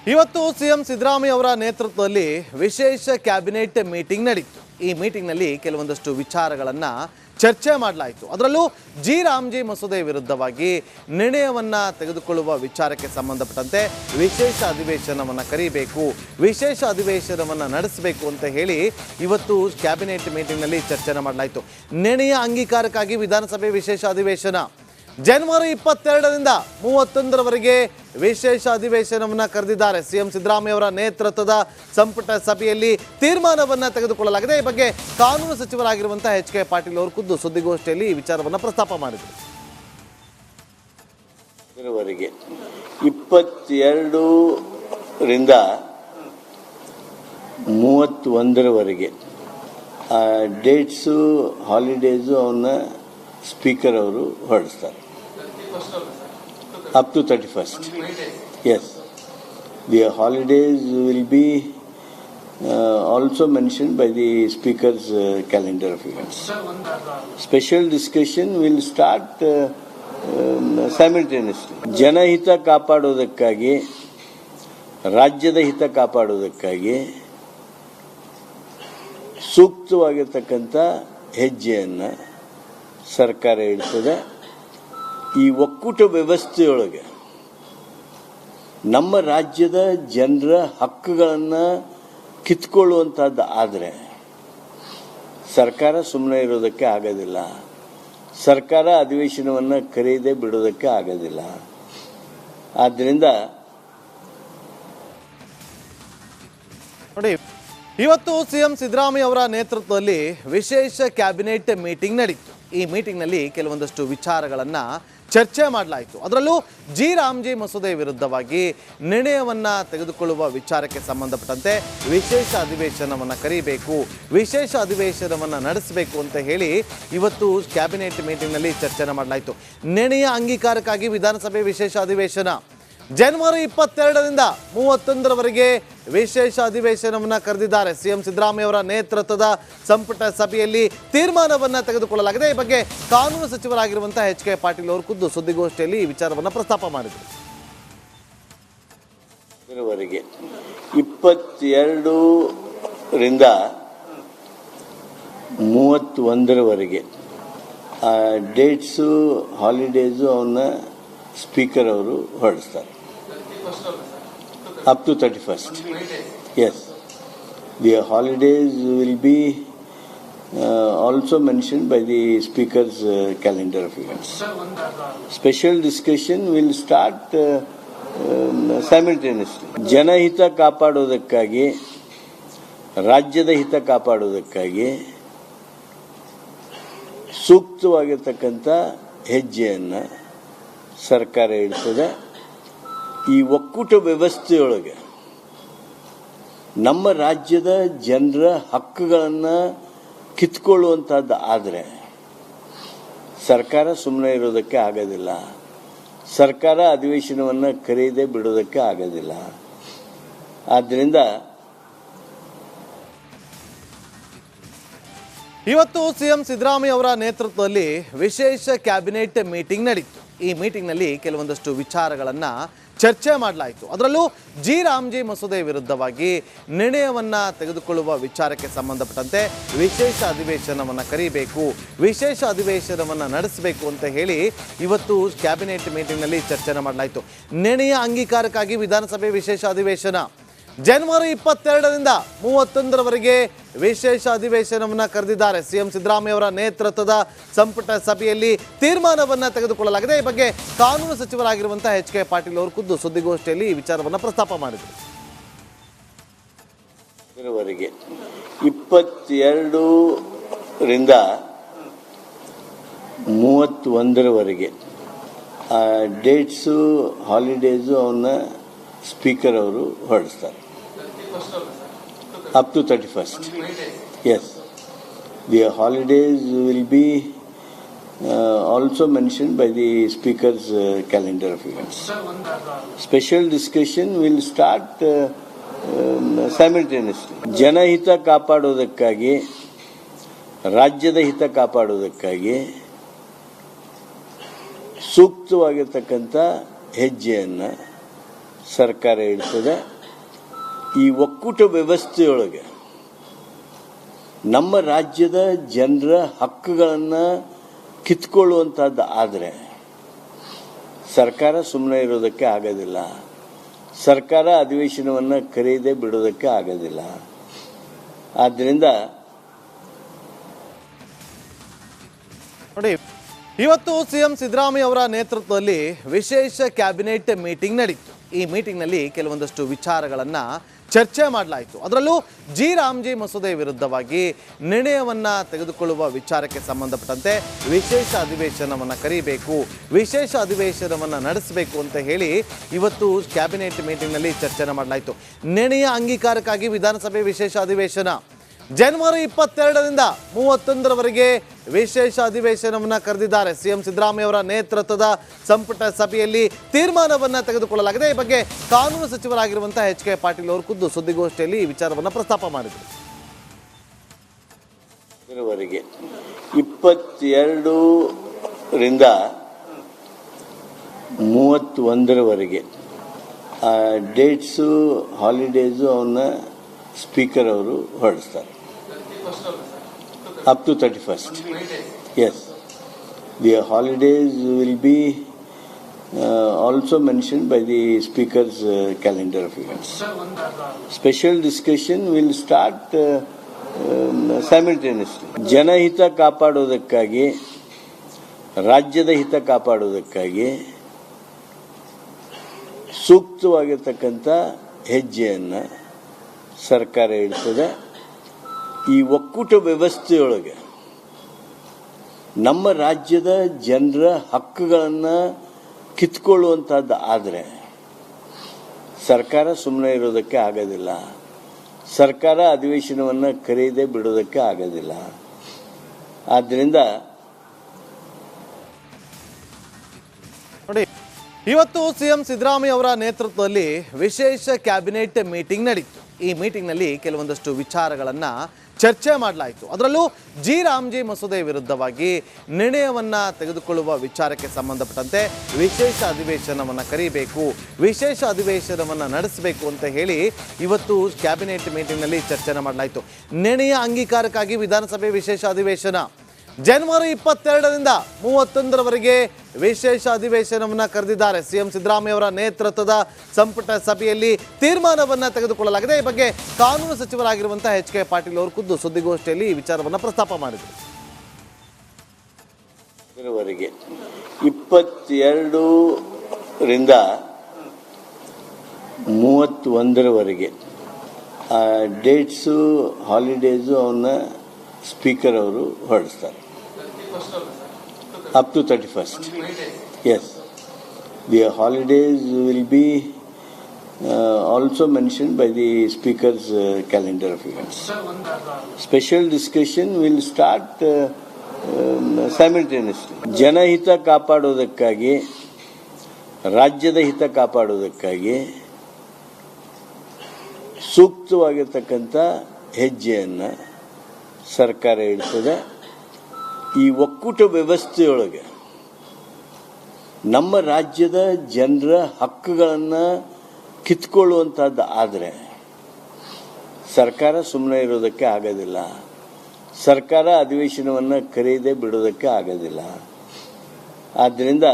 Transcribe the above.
ಇವತ್ತು ಸಿಎಂ ಸಿದ್ದರಾಮಯ್ಯ ಅವರ ನೇತೃತ್ವದಲ್ಲಿ ವಿಶೇಷ ಕ್ಯಾಬಿನೆಟ್ ಮೀಟಿಂಗ್ ನಡೆಯಿತು. ಈ ಮೀಟಿಂಗ್ನಲ್ಲಿ ಕೆಲವೊಂದಷ್ಟು ವಿಚಾರಗಳನ್ನು ಚರ್ಚೆ ಮಾಡಲಾಯಿತು. ಅದರಲ್ಲೂ ರಾಮಜಿ ಮಸೂದೆ ವಿರುದ್ಧವಾಗಿ ನಿರ್ಣಯವನ್ನು ತೆಗೆದುಕೊಳ್ಳುವ ವಿಚಾರಕ್ಕೆ ಸಂಬಂಧಪಟ್ಟಂತೆ ವಿಶೇಷ ಅಧಿವೇಶನವನ್ನು ಕರೆಯಬೇಕು, ವಿಶೇಷ ಅಧಿವೇಶನವನ್ನು ನಡೆಸಬೇಕು ಅಂತ ಹೇಳಿ ಇವತ್ತು ಕ್ಯಾಬಿನೆಟ್ ಮೀಟಿಂಗ್ನಲ್ಲಿ ಚರ್ಚೆ ಮಾಡಲಾಯಿತು. ನಿರ್ಣಯ ಅಂಗೀಕಾರಕ್ಕಾಗಿ ವಿಧಾನಸಭೆ ವಿಶೇಷ ಅಧಿವೇಶನ ಜನವರಿ 22ರಿಂದ 31ರವರೆಗೆ ವಿಶೇಷ ಅಧಿವೇಶನವನ್ನು ಕರೆದಿದ್ದಾರೆ. ಸಿಎಂ ಸಿದ್ದರಾಮಯ್ಯ ಅವರ ನೇತೃತ್ವದ ಸಂಪುಟ ಸಭೆಯಲ್ಲಿ ತೀರ್ಮಾನವನ್ನು ತೆಗೆದುಕೊಳ್ಳಲಾಗಿದೆ. ಈ ಬಗ್ಗೆ ಕಾನೂನು ಸಚಿವರಾಗಿರುವಂತಹ ಎಚ್.ಕೆ. ಪಾಟೀಲ್ ಅವರು ಖುದ್ದು ಸುದ್ದಿಗೋಷ್ಠಿಯಲ್ಲಿ ಈ ವಿಚಾರವನ್ನು ಪ್ರಸ್ತಾಪ ಮಾಡಿದರು. 22ರಿಂದ 31ರವರೆಗೆ ಡೇಟ್ಸು ಹಾಲಿಡೇಸು ಅವನ್ನ ಸ್ಪೀಕರ್ ಅವರು ಹೊರಡಿಸ್ತಾರೆ. Up to 31st. Yes. The holidays will be also mentioned by the speaker's calendar of events. Special discussion will start simultaneously. ಜನಹಿತ ಕಾಪಾಡೋದಕ್ಕಾಗಿ, ರಾಜ್ಯದ ಹಿತ ಕಾಪಾಡೋದಕ್ಕಾಗಿ ಸೂಕ್ತವಾಗಿರ್ತಕ್ಕಂಥ ಹೆಜ್ಜೆಯನ್ನು ಸರ್ಕಾರ ಇಡ್ತದೆ. ಈ ಒಕ್ಕೂಟ ವ್ಯವಸ್ಥೆಯೊಳಗೆ ನಮ್ಮ ರಾಜ್ಯದ ಜನರ ಹಕ್ಕುಗಳನ್ನು ಕಿತ್ಕೊಳ್ಳುವಂಥದ್ದು ಆದರೆ ಸರ್ಕಾರ ಸುಮ್ಮನೆ ಇರೋದಕ್ಕೆ ಆಗೋದಿಲ್ಲ. ಸರ್ಕಾರ ಅಧಿವೇಶನವನ್ನು ಕರೆಯದೆ ಬಿಡೋದಕ್ಕೆ ಆಗೋದಿಲ್ಲ. ಆದ್ದರಿಂದ ನೋಡಿ, ಇವತ್ತು ಸಿಎಂ ಸಿದ್ದರಾಮಯ್ಯ ಅವರ ನೇತೃತ್ವದಲ್ಲಿ ವಿಶೇಷ ಕ್ಯಾಬಿನೆಟ್ ಮೀಟಿಂಗ್ ನಡೆಯಿತು. ಈ ಮೀಟಿಂಗ್ನಲ್ಲಿ ಕೆಲವೊಂದಷ್ಟು ವಿಚಾರಗಳನ್ನು ಚರ್ಚೆ ಮಾಡಲಾಯಿತು. ಅದರಲ್ಲೂ ರಾಮಜಿ ಮಸೂದೆ ವಿರುದ್ಧವಾಗಿ ನಿರ್ಣಯವನ್ನು ತೆಗೆದುಕೊಳ್ಳುವ ವಿಚಾರಕ್ಕೆ ಸಂಬಂಧಪಟ್ಟಂತೆ ವಿಶೇಷ ಅಧಿವೇಶನವನ್ನು ಕರೆಯಬೇಕು, ವಿಶೇಷ ಅಧಿವೇಶನವನ್ನು ನಡೆಸಬೇಕು ಅಂತ ಹೇಳಿ ಇವತ್ತು ಕ್ಯಾಬಿನೆಟ್ ಮೀಟಿಂಗ್ನಲ್ಲಿ ಚರ್ಚೆ ಮಾಡಲಾಯಿತು. ನಿರ್ಣಯ ಅಂಗೀಕಾರಕ್ಕಾಗಿ ವಿಧಾನಸಭೆ ವಿಶೇಷ ಅಧಿವೇಶನ ಜನವರಿ 22ರಿಂದ 31ರವರೆಗೆ ವಿಶೇಷ ಅಧಿವೇಶನವನ್ನು ಕರೆದಿದ್ದಾರೆ. ಸಿಎಂ ಸಿದ್ದರಾಮಯ್ಯ ಅವರ ನೇತೃತ್ವದ ಸಂಪುಟ ಸಭೆಯಲ್ಲಿ ತೀರ್ಮಾನವನ್ನು ತೆಗೆದುಕೊಳ್ಳಲಾಗಿದೆ. ಈ ಬಗ್ಗೆ ಕಾನೂನು ಸಚಿವರಾಗಿರುವಂತಹ ಎಚ್.ಕೆ. ಪಾಟೀಲ್ ಅವರು ಖುದ್ದು ಸುದ್ದಿಗೋಷ್ಠಿಯಲ್ಲಿ ಈ ವಿಚಾರವನ್ನು ಪ್ರಸ್ತಾಪ ಮಾಡಿದರು. 22ರಿಂದ 31ರವರೆಗೆ ಡೇಟ್ಸು ಹಾಲಿಡೇಸು ಅವನ್ನ ಸ್ಪೀಕರ್ ಅವರು ಹೊರಡಿಸ್ತಾರೆ. Up to 31st. Yes. The holidays will be also mentioned by the speaker's calendar of events. Special discussion will start simultaneously. ಜನಹಿತ ಕಾಪಾಡೋದಕ್ಕಾಗಿ, ರಾಜ್ಯದ ಹಿತ ಕಾಪಾಡೋದಕ್ಕಾಗಿ ಸೂಕ್ತವಾಗಿರ್ತಕ್ಕಂಥ ಹೆಜ್ಜೆಯನ್ನು ಸರ್ಕಾರ ಇಡ್ತದೆ. ಈ ಒಕ್ಕೂಟ ವ್ಯವಸ್ಥೆಯೊಳಗೆ ನಮ್ಮ ರಾಜ್ಯದ ಜನರ ಹಕ್ಕುಗಳನ್ನು ಕಿತ್ಕೊಳ್ಳುವಂಥದ್ದು ಆದರೆ ಸರ್ಕಾರ ಸುಮ್ಮನೆ ಇರೋದಕ್ಕೆ ಆಗೋದಿಲ್ಲ. ಸರ್ಕಾರ ಅಧಿವೇಶನವನ್ನು ಕರೆಯದೆ ಬಿಡೋದಕ್ಕೆ ಆಗೋದಿಲ್ಲ. ಆದ್ದರಿಂದ ಇವತ್ತು ಸಿಎಂ ಸಿದ್ದರಾಮಯ್ಯ ಅವರ ನೇತೃತ್ವದಲ್ಲಿ ವಿಶೇಷ ಕ್ಯಾಬಿನೆಟ್ ಮೀಟಿಂಗ್ ನಡೆಯಿತು. ಈ ಮೀಟಿಂಗ್ನಲ್ಲಿ ಕೆಲವೊಂದಷ್ಟು ವಿಚಾರಗಳನ್ನು ಚರ್ಚೆ ಮಾಡಲಾಯಿತು. ಅದರಲ್ಲೂ ರಾಮಜಿ ಮಸೂದೆ ವಿರುದ್ಧವಾಗಿ ನಿರ್ಣಯವನ್ನು ತೆಗೆದುಕೊಳ್ಳುವ ವಿಚಾರಕ್ಕೆ ಸಂಬಂಧಪಟ್ಟಂತೆ ವಿಶೇಷ ಅಧಿವೇಶನವನ್ನು ಕರೆಯಬೇಕು, ವಿಶೇಷ ಅಧಿವೇಶನವನ್ನು ನಡೆಸಬೇಕು ಅಂತ ಹೇಳಿ ಇವತ್ತು ಕ್ಯಾಬಿನೆಟ್ ಮೀಟಿಂಗ್ನಲ್ಲಿ ಚರ್ಚೆ ಮಾಡಲಾಯಿತು. ನಿರ್ಣಯ ಅಂಗೀಕಾರಕ್ಕಾಗಿ ವಿಧಾನಸಭೆ ವಿಶೇಷ ಅಧಿವೇಶನ ಜನವರಿ 22ರಿಂದ 31ರವರೆಗೆ ವಿಶೇಷ ಅಧಿವೇಶನವನ್ನು ಕರೆದಿದ್ದಾರೆ. ಸಿಎಂ ಸಿದ್ದರಾಮಯ್ಯ ಅವರ ನೇತೃತ್ವದ ಸಂಪುಟ ಸಭೆಯಲ್ಲಿ ತೀರ್ಮಾನವನ್ನು ತೆಗೆದುಕೊಳ್ಳಲಾಗಿದೆ. ಈ ಬಗ್ಗೆ ಕಾನೂನು ಸಚಿವರಾಗಿರುವಂತಹ ಎಚ್.ಕೆ. ಪಾಟೀಲ್ ಅವರು ಖುದ್ದು ಸುದ್ದಿಗೋಷ್ಠಿಯಲ್ಲಿ ಈ ವಿಚಾರವನ್ನು ಪ್ರಸ್ತಾಪ ಮಾಡಿದರು. 22ರಿಂದ 31ರವರೆಗೆ ಡೇಟ್ಸು ಹಾಲಿಡೇಸು ಅವನ್ನ ಸ್ಪೀಕರ್ ಅವರು ಹೊರಡಿಸ್ತಾರೆ. Up to 31st. Yes. The holidays will be also mentioned by the speaker's calendar of events. Special discussion will start simultaneously. ಜನಹಿತ ಕಾಪಾಡೋದಕ್ಕಾಗಿ, ರಾಜ್ಯದ ಹಿತ ಕಾಪಾಡೋದಕ್ಕಾಗಿ ಸೂಕ್ತವಾಗಿರ್ತಕ್ಕಂಥ ಹೆಜ್ಜೆಯನ್ನು ಸರ್ಕಾರ ಇಡ್ತದೆ. ಈ ಒಕ್ಕೂಟ ವ್ಯವಸ್ಥೆಯೊಳಗೆ ನಮ್ಮ ರಾಜ್ಯದ ಜನರ ಹಕ್ಕುಗಳನ್ನು ಕಿತ್ಕೊಳ್ಳುವಂಥದ್ದು ಆದರೆ ಸರ್ಕಾರ ಸುಮ್ಮನೆ ಇರೋದಕ್ಕೆ ಆಗೋದಿಲ್ಲ. ಸರ್ಕಾರ ಅಧಿವೇಶನವನ್ನು ಕರೆಯದೆ ಬಿಡೋದಕ್ಕೆ ಆಗೋದಿಲ್ಲ. ಆದ್ದರಿಂದ ನೋಡಿ, ಇವತ್ತು ಸಿಎಂ ಸಿದ್ದರಾಮಯ್ಯ ಅವರ ನೇತೃತ್ವದಲ್ಲಿ ವಿಶೇಷ ಕ್ಯಾಬಿನೆಟ್ ಮೀಟಿಂಗ್ ನಡೆಯಿತು. ಈ ಮೀಟಿಂಗ್ನಲ್ಲಿ ಕೆಲವೊಂದಷ್ಟು ವಿಚಾರಗಳನ್ನು ಚರ್ಚೆ ಮಾಡಲಾಯಿತು. ಅದರಲ್ಲೂ ರಾಮ್ಜಿ ಮಸೂದೆ ವಿರುದ್ಧವಾಗಿ ನಿರ್ಣಯವನ್ನು ತೆಗೆದುಕೊಳ್ಳುವ ವಿಚಾರಕ್ಕೆ ಸಂಬಂಧಪಟ್ಟಂತೆ ವಿಶೇಷ ಅಧಿವೇಶನವನ್ನು ಕರೀಬೇಕು, ವಿಶೇಷ ಅಧಿವೇಶನವನ್ನು ನಡೆಸಬೇಕು ಅಂತ ಹೇಳಿ ಇವತ್ತು ಕ್ಯಾಬಿನೆಟ್ ಮೀಟಿಂಗ್ನಲ್ಲಿ ಚರ್ಚೆನ ಮಾಡಲಾಯಿತು. ನಿರ್ಣಯ ಅಂಗೀಕಾರಕ್ಕಾಗಿ ವಿಧಾನಸಭೆ ವಿಶೇಷ ಅಧಿವೇಶನ ಜನವರಿ 22ರಿಂದ 31ರವರೆಗೆ ವಿಶೇಷ ಅಧಿವೇಶನವನ್ನು ಕರೆದಿದ್ದಾರೆ. ಸಿಎಂ ಸಿದ್ದರಾಮಯ್ಯ ಅವರ ನೇತೃತ್ವದ ಸಂಪುಟ ಸಭೆಯಲ್ಲಿ ತೀರ್ಮಾನವನ್ನು ತೆಗೆದುಕೊಳ್ಳಲಾಗಿದೆ. ಈ ಬಗ್ಗೆ ಕಾನೂನು ಸಚಿವರಾಗಿರುವಂತಹ ಎಚ್ ಕೆ ಪಾಟೀಲ್ ಅವರು ಖುದ್ದು ಸುದ್ದಿಗೋಷ್ಠಿಯಲ್ಲಿ ಈ ವಿಚಾರವನ್ನು ಪ್ರಸ್ತಾಪ ಮಾಡಿದರು. 22ರಿಂದ 31ರವರೆಗೆ ಡೇಟ್ಸು ಹಾಲಿಡೇಸು ಅವನ್ನ ಸ್ಪೀಕರ್ ಅವರು ಹೊರಡಿಸ್ತಾರೆ. Up to 31st. Yes. The holidays will be also mentioned by the speaker's calendar of events. Special discussion will start simultaneously. ಜನಹಿತ ಕಾಪಾಡೋದಕ್ಕಾಗಿ, ರಾಜ್ಯದ ಹಿತ ಕಾಪಾಡೋದಕ್ಕಾಗಿ ಸೂಕ್ತವಾಗಿರ್ತಕ್ಕಂಥ ಹೆಜ್ಜೆಯನ್ನು ಸರ್ಕಾರ ಇಡ್ತದೆ. ಈ ಒಕ್ಕೂಟ ವ್ಯವಸ್ಥೆಯೊಳಗೆ ನಮ್ಮ ರಾಜ್ಯದ ಜನರ ಹಕ್ಕುಗಳನ್ನು ಕಿತ್ಕೊಳ್ಳುವಂಥದ್ದು ಆದರೆ ಸರ್ಕಾರ ಸುಮ್ಮನೆ ಇರೋದಕ್ಕೆ ಆಗೋದಿಲ್ಲ. ಸರ್ಕಾರ ಅಧಿವೇಶನವನ್ನು ಕರೆಯದೆ ಬಿಡೋದಕ್ಕೆ ಆಗೋದಿಲ್ಲ. ಆದ್ದರಿಂದ ನೋಡಿ, ಇವತ್ತು ಸಿಎಂ ಸಿದ್ದರಾಮಯ್ಯ ಅವರ ನೇತೃತ್ವದಲ್ಲಿ ವಿಶೇಷ ಕ್ಯಾಬಿನೆಟ್ ಮೀಟಿಂಗ್ ನಡೆಯಿತು. ಈ ಮೀಟಿಂಗ್ನಲ್ಲಿ ಕೆಲವೊಂದಷ್ಟು ವಿಚಾರಗಳನ್ನು ಚರ್ಚೆ ಮಾಡಲಾಯಿತು. ಅದರಲ್ಲೂ ರಾಮ್ಜಿ ಮಸೂದೆ ವಿರುದ್ಧವಾಗಿ ನಿರ್ಣಯವನ್ನು ತೆಗೆದುಕೊಳ್ಳುವ ವಿಚಾರಕ್ಕೆ ಸಂಬಂಧಪಟ್ಟಂತೆ ವಿಶೇಷ ಅಧಿವೇಶನವನ್ನು ಕರೀಬೇಕು, ವಿಶೇಷ ಅಧಿವೇಶನವನ್ನು ನಡೆಸಬೇಕು ಅಂತ ಹೇಳಿ ಇವತ್ತು ಕ್ಯಾಬಿನೆಟ್ ಮೀಟಿಂಗ್ನಲ್ಲಿ ಚರ್ಚೆನ ಮಾಡಲಾಯಿತು. ನಿರ್ಣಯ ಅಂಗೀಕಾರಕ್ಕಾಗಿ ವಿಧಾನಸಭೆ ವಿಶೇಷ ಅಧಿವೇಶನ ಜನವರಿ 22ರಿಂದ 31ರವರೆಗೆ ವಿಶೇಷ ಅಧಿವೇಶನವನ್ನು ಕರೆದಿದ್ದಾರೆ. ಸಿಎಂ ಸಿದ್ದರಾಮಯ್ಯ ಅವರ ನೇತೃತ್ವದ ಸಂಪುಟ ಸಭೆಯಲ್ಲಿ ತೀರ್ಮಾನವನ್ನು ತೆಗೆದುಕೊಳ್ಳಲಾಗಿದೆ. ಈ ಬಗ್ಗೆ ಕಾನೂನು ಸಚಿವರಾಗಿರುವಂತಹ ಎಚ್ ಕೆ ಪಾಟೀಲ್ ಅವರು ಖುದ್ದು ಸುದ್ದಿಗೋಷ್ಠಿಯಲ್ಲಿ ಈ ವಿಚಾರವನ್ನು ಪ್ರಸ್ತಾಪ ಮಾಡಿದರು. 22ರಿಂದ 31ರವರೆಗೆ ಡೇಟ್ಸು ಹಾಲಿಡೇಸು ಅವನ್ನ ಸ್ಪೀಕರ್ ಅವರು ಹೊರಡಿಸ್ತಾರೆ. Up to 31st. Yes. The holidays will be also mentioned by the speaker's calendar of events. Special discussion will start simultaneously. ಜನಹಿತ ಕಾಪಾಡೋದಕ್ಕಾಗಿ, ರಾಜ್ಯದ ಹಿತ ಕಾಪಾಡೋದಕ್ಕಾಗಿ ಸೂಕ್ತವಾಗಿರ್ತಕ್ಕಂಥ ಹೆಜ್ಜೆಯನ್ನು ಸರ್ಕಾರ ಇಡ್ತದೆ. ಈ ಒಕ್ಕೂಟ ವ್ಯವಸ್ಥೆಯೊಳಗೆ ನಮ್ಮ ರಾಜ್ಯದ ಜನರ ಹಕ್ಕುಗಳನ್ನು ಕಿತ್ಕೊಳ್ಳುವಂಥದ್ದು ಆದರೆ ಸರ್ಕಾರ ಸುಮ್ಮನೆ ಇರೋದಕ್ಕೆ ಆಗೋದಿಲ್ಲ. ಸರ್ಕಾರ ಅಧಿವೇಶನವನ್ನು ಕರೆಯದೆ ಬಿಡೋದಕ್ಕೆ ಆಗೋದಿಲ್ಲ. ಆದ್ದರಿಂದ